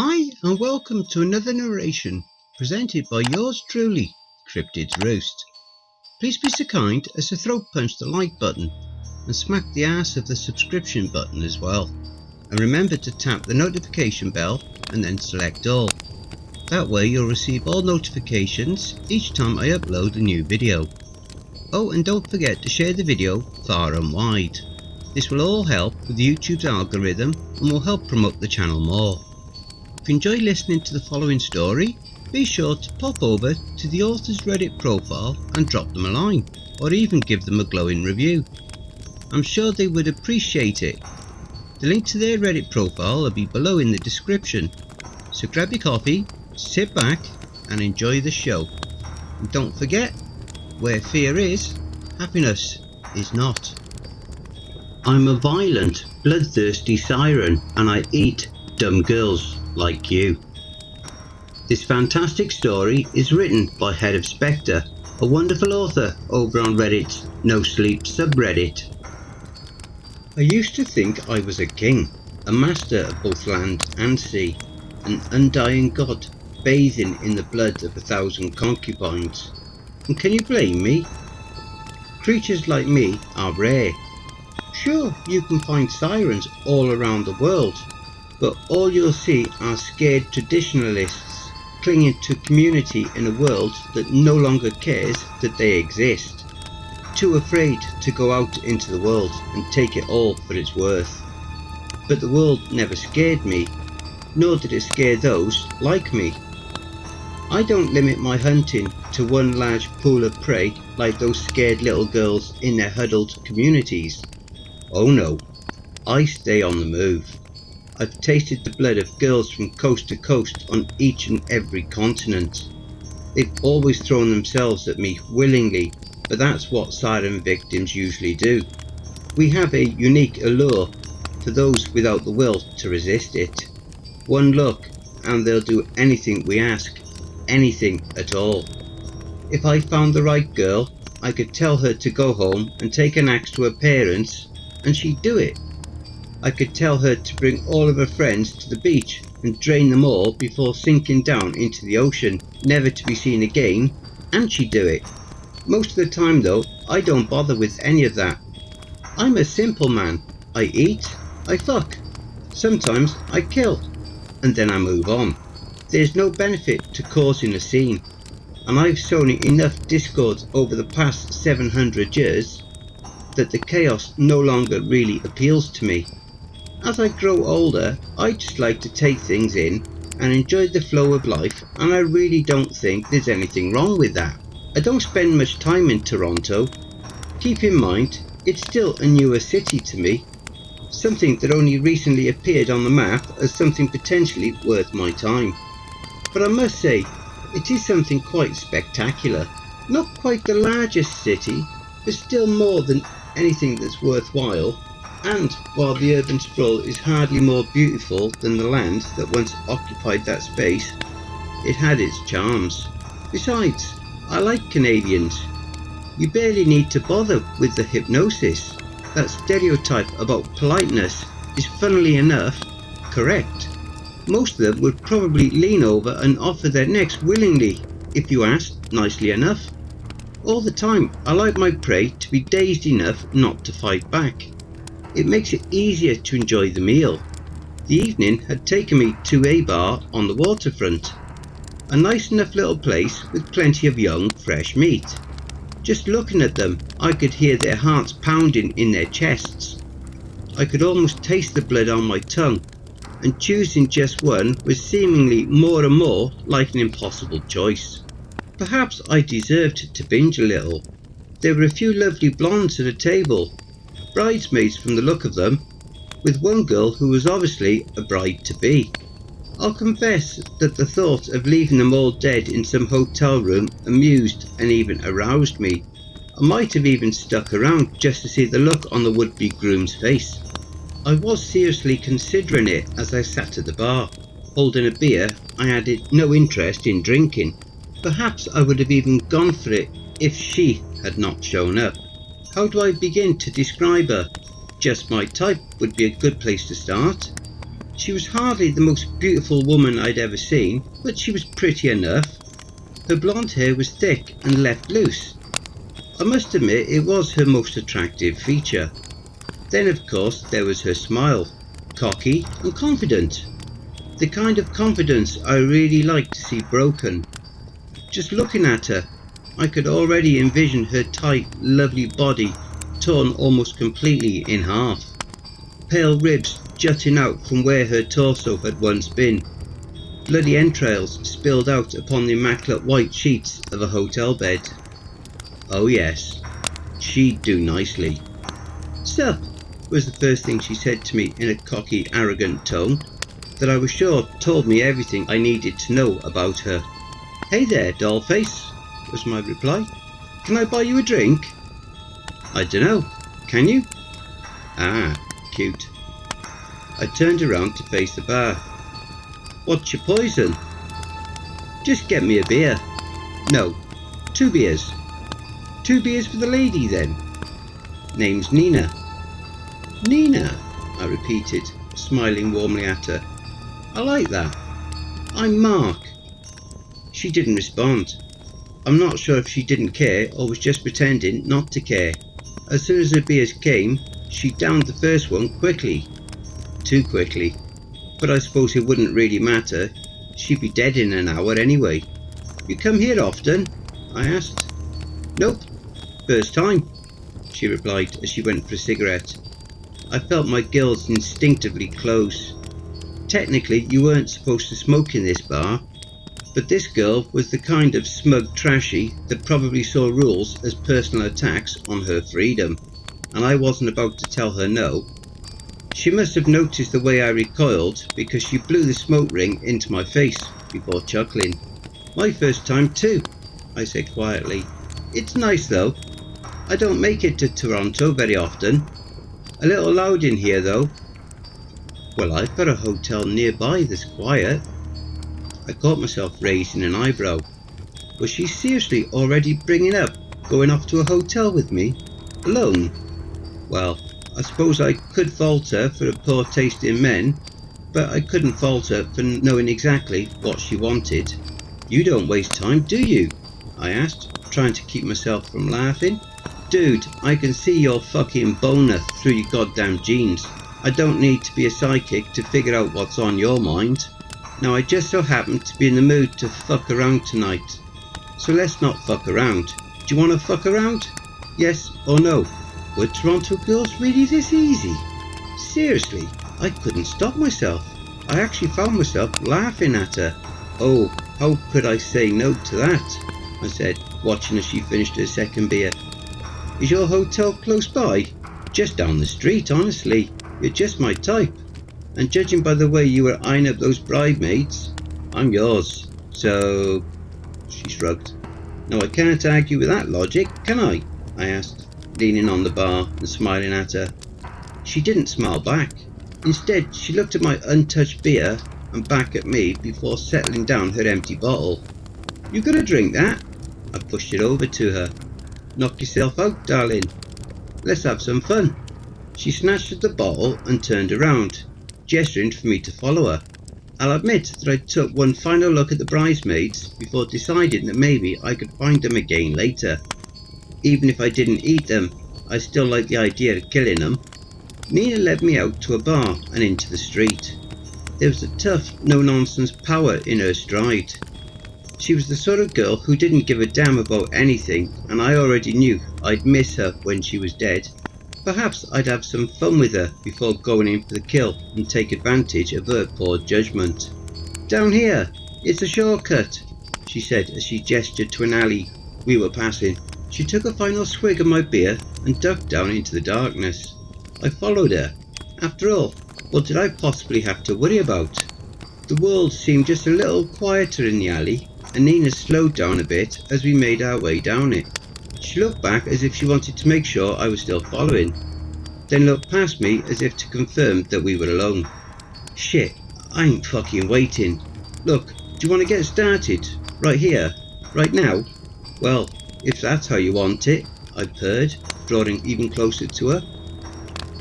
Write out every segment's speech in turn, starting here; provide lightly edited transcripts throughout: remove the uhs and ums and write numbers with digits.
Hi and welcome to another narration presented by yours truly, Cryptids Roost. Please be so kind as to throat punch the like button and smack the ass of the subscription button as well. And remember to tap the notification bell and then select all. That way you'll receive all notifications each time I upload a new video. Oh, and don't forget to share the video far and wide. This will all help with YouTube's algorithm and will help promote the channel more. If you enjoy listening to the following story, be sure to pop over to the author's Reddit profile and drop them a line, or even give them a glowing review. I'm sure they would appreciate it. The link to their Reddit profile will be below in the description. So grab your coffee, sit back and enjoy the show. And don't forget, where fear is, happiness is not. I'm a violent, bloodthirsty siren and I eat dumb girls like you. This fantastic story is written by HeadOfSpectre, a wonderful author over on Reddit's NoSleep subreddit. I used to think I was a king, a master of both land and sea, an undying god bathing in the blood of 1,000 concubines. And can you blame me? Creatures like me are rare. Sure, you can find sirens all around the world, but all you'll see are scared traditionalists clinging to community in a world that no longer cares that they exist, too afraid to go out into the world and take it all for its worth. But the world never scared me, nor did it scare those like me. I don't limit my hunting to one large pool of prey like those scared little girls in their huddled communities. Oh no, I stay on the move. I've tasted the blood of girls from coast to coast on each and every continent. They've always thrown themselves at me willingly, but that's what siren victims usually do. We have a unique allure for those without the will to resist it. One look and they'll do anything we ask, anything at all. If I found the right girl, I could tell her to go home and take an axe to her parents and she'd do it. I could tell her to bring all of her friends to the beach and drain them all before sinking down into the ocean, never to be seen again, and she'd do it. Most of the time though, I don't bother with any of that. I'm a simple man. I eat, I fuck, sometimes I kill, and then I move on. There's no benefit to causing a scene, and I've sown enough discord over the past 700 years that the chaos no longer really appeals to me. As I grow older, I just like to take things in and enjoy the flow of life, and I really don't think there's anything wrong with that. I don't spend much time in Toronto. Keep in mind, it's still a newer city to me, something that only recently appeared on the map as something potentially worth my time. But I must say, it is something quite spectacular. Not quite the largest city, but still more than anything that's worthwhile. And while the urban sprawl is hardly more beautiful than the land that once occupied that space, it had its charms. Besides, I like Canadians. You barely need to bother with the hypnosis. That stereotype about politeness is, funnily enough, correct. Most of them would probably lean over and offer their necks willingly if you asked nicely enough. All the time, I like my prey to be dazed enough not to fight back. It makes it easier to enjoy the meal. The evening had taken me to a bar on the waterfront. A nice enough little place with plenty of young, fresh meat. Just looking at them, I could hear their hearts pounding in their chests. I could almost taste the blood on my tongue, and choosing just one was seemingly more and more like an impossible choice. Perhaps I deserved to binge a little. There were a few lovely blondes at a table, bridesmaids from the look of them, with one girl who was obviously a bride-to-be. I'll confess that the thought of leaving them all dead in some hotel room amused and even aroused me. I might have even stuck around just to see the look on the would-be groom's face. I was seriously considering it as I sat at the bar, holding a beer I had no interest in drinking. Perhaps I would have even gone for it if she had not shown up. How do I begin to describe her? Just my type would be a good place to start. She was hardly the most beautiful woman I'd ever seen, but she was pretty enough. Her blonde hair was thick and left loose. I must admit it was her most attractive feature. Then of course there was her smile, cocky and confident. The kind of confidence I really like to see broken. Just looking at her, I could already envision her tight, lovely body torn almost completely in half. Pale ribs jutting out from where her torso had once been. Bloody entrails spilled out upon the immaculate white sheets of a hotel bed. Oh yes, she'd do nicely. "Sup," was the first thing she said to me in a cocky, arrogant tone that I was sure told me everything I needed to know about her. "Hey there, dollface," was my reply. "Can I buy you a drink?" "I dunno, can you?" "Ah, cute." I turned around to face the bar. "What's your poison?" "Just get me a beer." "No, 2 beers." "2 beers for the lady then." "Name's Nina." "Nina," I repeated, smiling warmly at her. "I like that. I'm Mark." She didn't respond. I'm not sure if she didn't care or was just pretending not to care. As soon as her beers came, she downed the first one quickly. Too quickly. But I suppose it wouldn't really matter. She'd be dead in an hour anyway. "You come here often?" I asked. "Nope. First time," she replied as she went for a cigarette. I felt my gills instinctively close. Technically, you weren't supposed to smoke in this bar, but this girl was the kind of smug trashy that probably saw rules as personal attacks on her freedom, and I wasn't about to tell her no. She must have noticed the way I recoiled, because she blew the smoke ring into my face before chuckling. "My first time too," I said quietly. "It's nice though. I don't make it to Toronto very often. A little loud in here though." "Well, I've got a hotel nearby that's quiet." I caught myself raising an eyebrow. Was she seriously already bringing up going off to a hotel with me? Alone? Well, I suppose I could fault her for a poor taste in men, but I couldn't fault her for knowing exactly what she wanted. "You don't waste time, do you?" I asked, trying to keep myself from laughing. "Dude, I can see your fucking boner through your goddamn jeans. I don't need to be a psychic to figure out what's on your mind. Now I just so happen to be in the mood to fuck around tonight. So let's not fuck around. Do you want to fuck around? Yes or no? Were Toronto girls really this easy?" Seriously, I couldn't stop myself. I actually found myself laughing at her. "Oh, how could I say no to that?" I said, watching as she finished her second beer. "Is your hotel close by?" "Just down the street, honestly. You're just my type. And judging by the way you were eyeing up those bridesmaids, I'm yours. So..." She shrugged. "No, I can't argue with that logic, can I?" I asked, leaning on the bar and smiling at her. She didn't smile back. Instead, she looked at my untouched beer and back at me before settling down her empty bottle. "You got a drink, that?" I pushed it over to her. "Knock yourself out, darling. Let's have some fun." She snatched at the bottle and turned around, gesturing for me to follow her. I'll admit that I took one final look at the bridesmaids before deciding that maybe I could find them again later. Even if I didn't eat them, I still liked the idea of killing them. Nina led me out to a bar and into the street. There was a tough, no-nonsense power in her stride. She was the sort of girl who didn't give a damn about anything, and I already knew I'd miss her when she was dead. Perhaps I'd have some fun with her before going in for the kill and take advantage of her poor judgment. "Down here, it's a shortcut," she said as she gestured to an alley we were passing. She took a final swig of my beer and ducked down into the darkness. I followed her. After all, what did I possibly have to worry about? The world seemed just a little quieter in the alley, and Nina slowed down a bit as we made our way down it. She looked back as if she wanted to make sure I was still following, then looked past me as if to confirm that we were alone. "Shit, I ain't fucking waiting. Look, do you want to get started? Right here? Right now?" "Well, if that's how you want it," I purred, drawing even closer to her.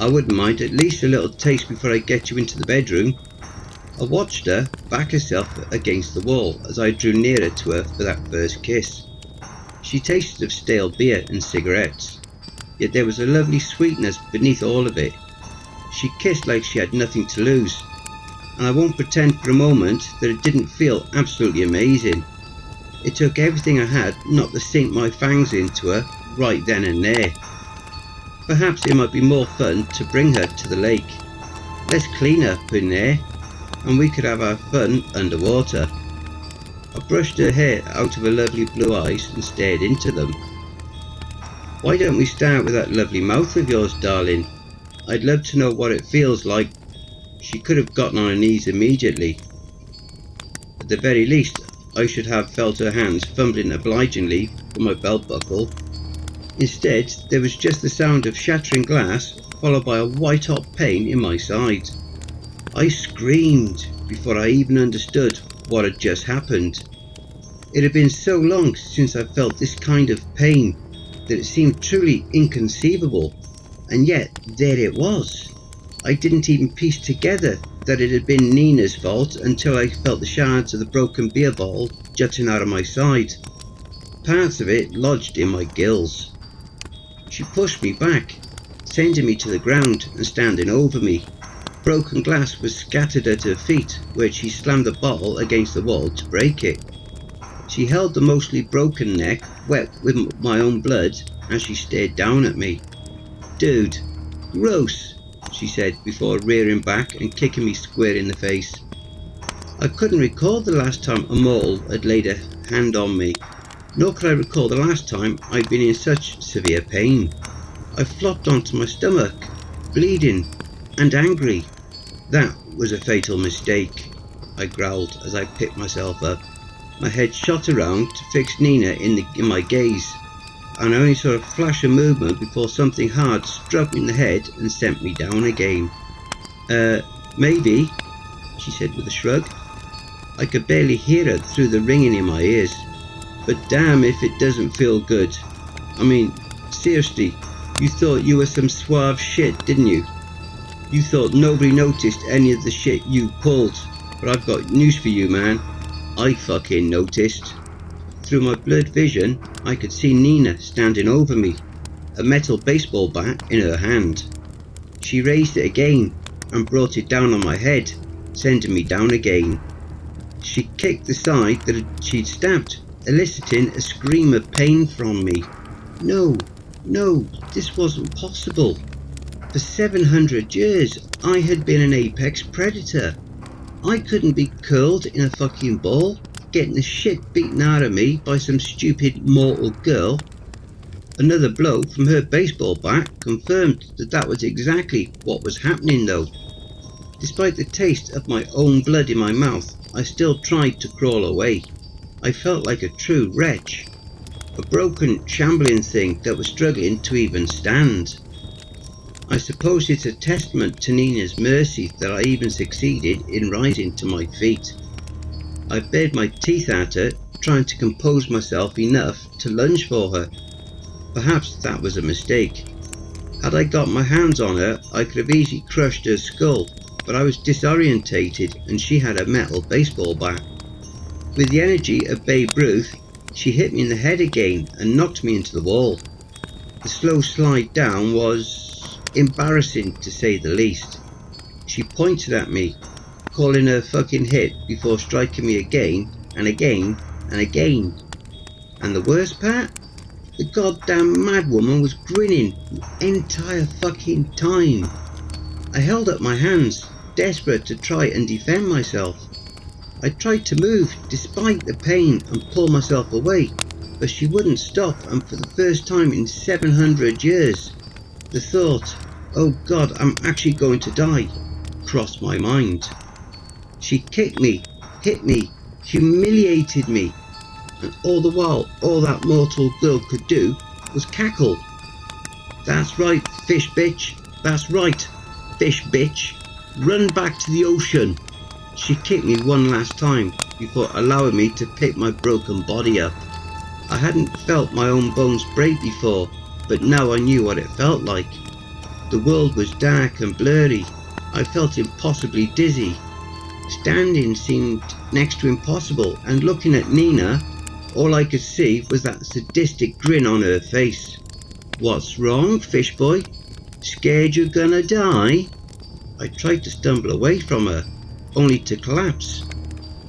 "I wouldn't mind at least a little taste before I get you into the bedroom." I watched her back herself against the wall as I drew nearer to her for that first kiss. She tasted of stale beer and cigarettes, yet there was a lovely sweetness beneath all of it. She kissed like she had nothing to lose, and I won't pretend for a moment that it didn't feel absolutely amazing. It took everything I had not to sink my fangs into her right then and there. Perhaps it might be more fun to bring her to the lake. Less clean up in there, and we could have our fun underwater. I brushed her hair out of her lovely blue eyes and stared into them. Why don't we start with that lovely mouth of yours, darling? I'd love to know what it feels like. She could have gotten on her knees immediately. At the very least, I should have felt her hands fumbling obligingly for my belt buckle. Instead, there was just the sound of shattering glass, followed by a white-hot pain in my side. I screamed before I even understood what had just happened. It had been so long since I felt this kind of pain that it seemed truly inconceivable, and yet there it was. I didn't even piece together that it had been Nina's fault until I felt the shards of the broken beer bottle jutting out of my side. Parts of it lodged in my gills. She pushed me back, sending me to the ground and standing over me. Broken glass was scattered at her feet, where she slammed the bottle against the wall to break it. She held the mostly broken neck wet with my own blood as she stared down at me. "Dude, gross," she said before rearing back and kicking me square in the face. I couldn't recall the last time a mortal had laid a hand on me, nor could I recall the last time I'd been in such severe pain. I flopped onto my stomach, bleeding and angry. "That was a fatal mistake," I growled as I picked myself up. My head shot around to fix Nina in my gaze, and I only saw a flash of movement before something hard struck me in the head and sent me down again. Maybe," she said with a shrug. I could barely hear her through the ringing in my ears. "But damn if it doesn't feel good. I mean, seriously, you thought you were some suave shit, didn't you? You thought nobody noticed any of the shit you pulled, but I've got news for you, man. I fucking noticed." Through my blurred vision, I could see Nina standing over me, a metal baseball bat in her hand. She raised it again and brought it down on my head, sending me down again. She kicked the side that she'd stabbed, eliciting a scream of pain from me. No, this wasn't possible. For 700 years, I had been an apex predator. I couldn't be curled in a fucking ball, getting the shit beaten out of me by some stupid mortal girl. Another blow from her baseball bat confirmed that was exactly what was happening though. Despite the taste of my own blood in my mouth, I still tried to crawl away. I felt like a true wretch. A broken, shambling thing that was struggling to even stand. I suppose it's a testament to Nina's mercy that I even succeeded in rising to my feet. I bared my teeth at her, trying to compose myself enough to lunge for her. Perhaps that was a mistake. Had I got my hands on her, I could have easily crushed her skull, but I was disorientated and she had a metal baseball bat. With the energy of Babe Ruth, she hit me in the head again and knocked me into the wall. The slow slide down was embarrassing to say the least. She pointed at me, calling her fucking hit before striking me again and again and again. And the worst part? The goddamn madwoman was grinning the entire fucking time. I held up my hands, desperate to try and defend myself. I tried to move despite the pain and pull myself away, but she wouldn't stop, and for the first time in 700 years, the thought, "Oh God, I'm actually going to die," crossed my mind. She kicked me, hit me, humiliated me, and all the while, all that mortal girl could do was cackle. "That's right, fish bitch. That's right, fish bitch. Run back to the ocean." She kicked me one last time before allowing me to pick my broken body up. I hadn't felt my own bones break before, but now I knew what it felt like. The world was dark and blurry. I felt impossibly dizzy. Standing seemed next to impossible, and looking at Nina, all I could see was that sadistic grin on her face. "What's wrong, fish boy? Scared you're gonna die?" I tried to stumble away from her, only to collapse.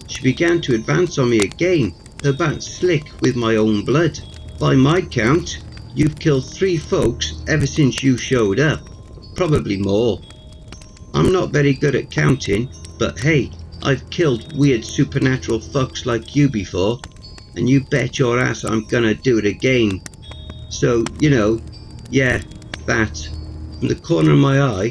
She began to advance on me again, her back slick with my own blood. "By my count, you've killed 3 folks ever since you showed up. Probably more. I'm not very good at counting, but hey, I've killed weird supernatural fucks like you before, and you bet your ass I'm gonna do it again. So, yeah, that." From the corner of my eye,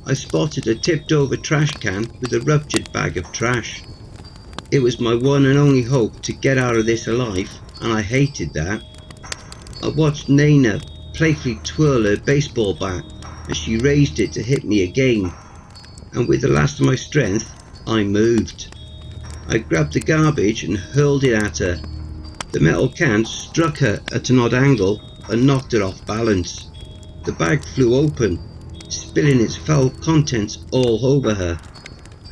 I spotted a tipped over trash can with a ruptured bag of trash. It was my one and only hope to get out of this alive, and I hated that. I watched Nina playfully twirl her baseball bat as she raised it to hit me again, and with the last of my strength, I moved. I grabbed the garbage and hurled it at her. The metal can struck her at an odd angle and knocked her off balance. The bag flew open, spilling its foul contents all over her.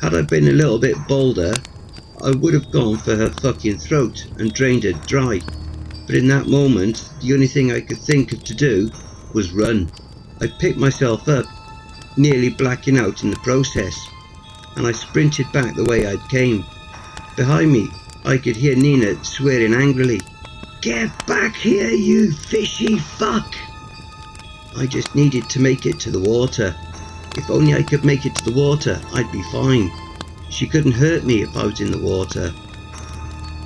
Had I been a little bit bolder, I would have gone for her fucking throat and drained her dry, but in that moment, the only thing I could think of to do was run. I picked myself up, nearly blacking out in the process, and I sprinted back the way I'd came. Behind me, I could hear Nina swearing angrily. "Get back here, you fishy fuck!" I just needed to make it to the water. If only I could make it to the water, I'd be fine. She couldn't hurt me if I was in the water.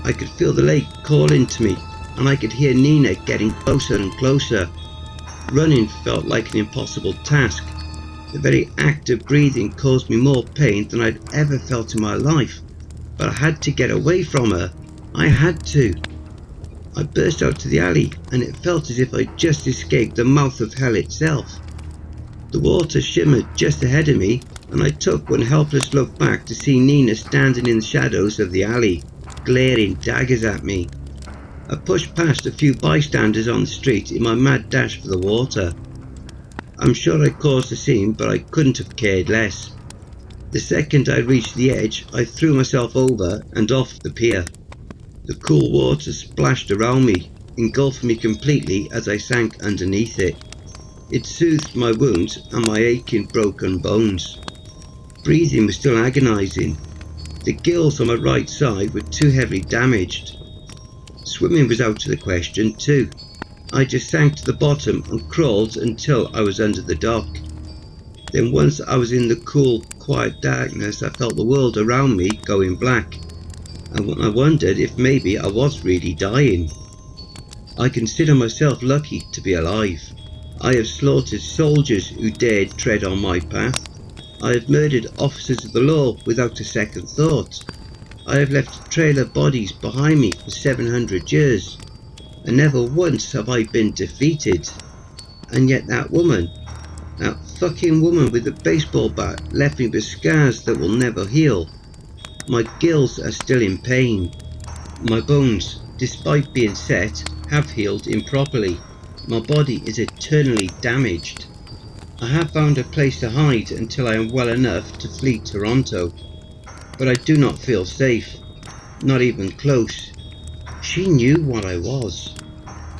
I could feel the lake calling to me, and I could hear Nina getting closer and closer. Running felt like an impossible task. The very act of breathing caused me more pain than I'd ever felt in my life, but I had to get away from her. I had to. I burst out to the alley, and it felt as if I'd just escaped the mouth of hell itself. The water shimmered just ahead of me, and I took one helpless look back to see Nina standing in the shadows of the alley, glaring daggers at me. I pushed past a few bystanders on the street in my mad dash for the water. I'm sure I caused a scene, but I couldn't have cared less. The second I reached the edge, I threw myself over and off the pier. The cool water splashed around me, engulfing me completely as I sank underneath it. It soothed my wounds and my aching broken bones. Breathing was still agonising. The gills on my right side were too heavily damaged. Swimming was out of the question too. I just sank to the bottom and crawled until I was under the dock. Then once I was in the cool, quiet darkness, I felt the world around me going black, and I wondered if maybe I was really dying. I consider myself lucky to be alive. I have slaughtered soldiers who dared tread on my path. I have murdered officers of the law without a second thought. I have left trail of bodies behind me for 700 years, and never once have I been defeated. And yet that woman, that fucking woman with the baseball bat, left me with scars that will never heal. My gills are still in pain. My bones, despite being set, have healed improperly. My body is eternally damaged. I have found a place to hide until I am well enough to flee Toronto, but I do not feel safe, not even close. She knew what I was.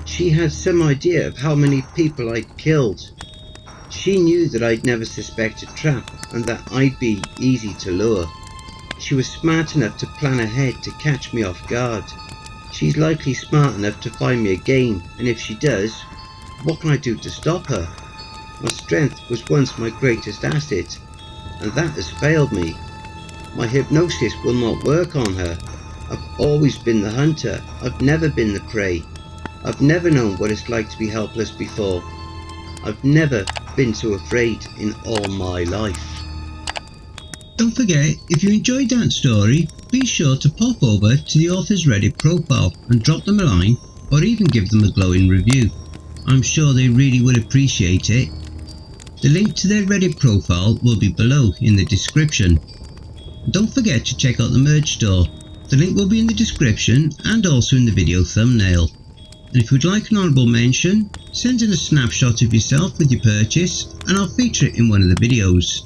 She had some idea of how many people I'd killed. She knew that I'd never suspect a trap and that I'd be easy to lure. She was smart enough to plan ahead to catch me off guard. She's likely smart enough to find me again, and if she does, what can I do to stop her? My strength was once my greatest asset, and that has failed me. My hypnosis will not work on her. I've always been the hunter. I've never been the prey. I've never known what it's like to be helpless before. I've never been so afraid in all my life. Don't forget, if you enjoyed that story, be sure to pop over to the author's Reddit profile and drop them a line, or even give them a glowing review. I'm sure they really would appreciate it. The link to their Reddit profile will be below in the description. Don't forget to check out the merch store. The link will be in the description and also in the video thumbnail. And if you'd like an honourable mention, send in a snapshot of yourself with your purchase and I'll feature it in one of the videos.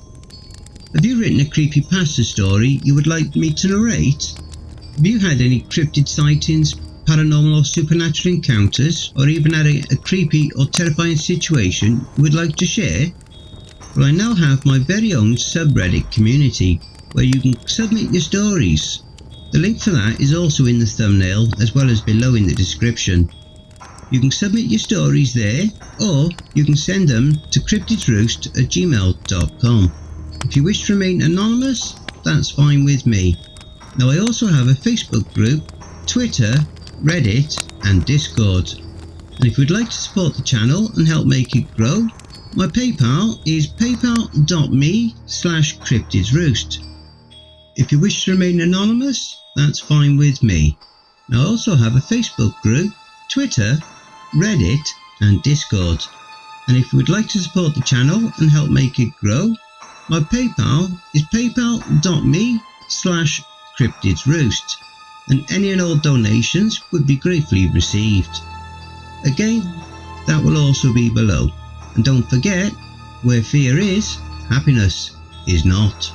Have you written a creepypasta story you would like me to narrate? Have you had any cryptid sightings, paranormal or supernatural encounters, or even had a creepy or terrifying situation you would like to share? Well, I now have my very own subreddit community where you can submit your stories. The link for that is also in the thumbnail as well as below in the description. You can submit your stories there, or you can send them to cryptidsroost@gmail.com. If you wish to remain anonymous, that's fine with me. Now I also have a Facebook group, Twitter, Reddit and Discord. And if you'd like to support the channel and help make it grow, my PayPal is paypal.me/cryptidsroost. If you wish to remain anonymous, that's fine with me. Now I also have a Facebook group, Twitter, Reddit and Discord. And if you would like to support the channel and help make it grow, my PayPal is paypal.me/cryptidsroost, and any and all donations would be gratefully received. Again, that will also be below. And don't forget, where fear is, happiness is not.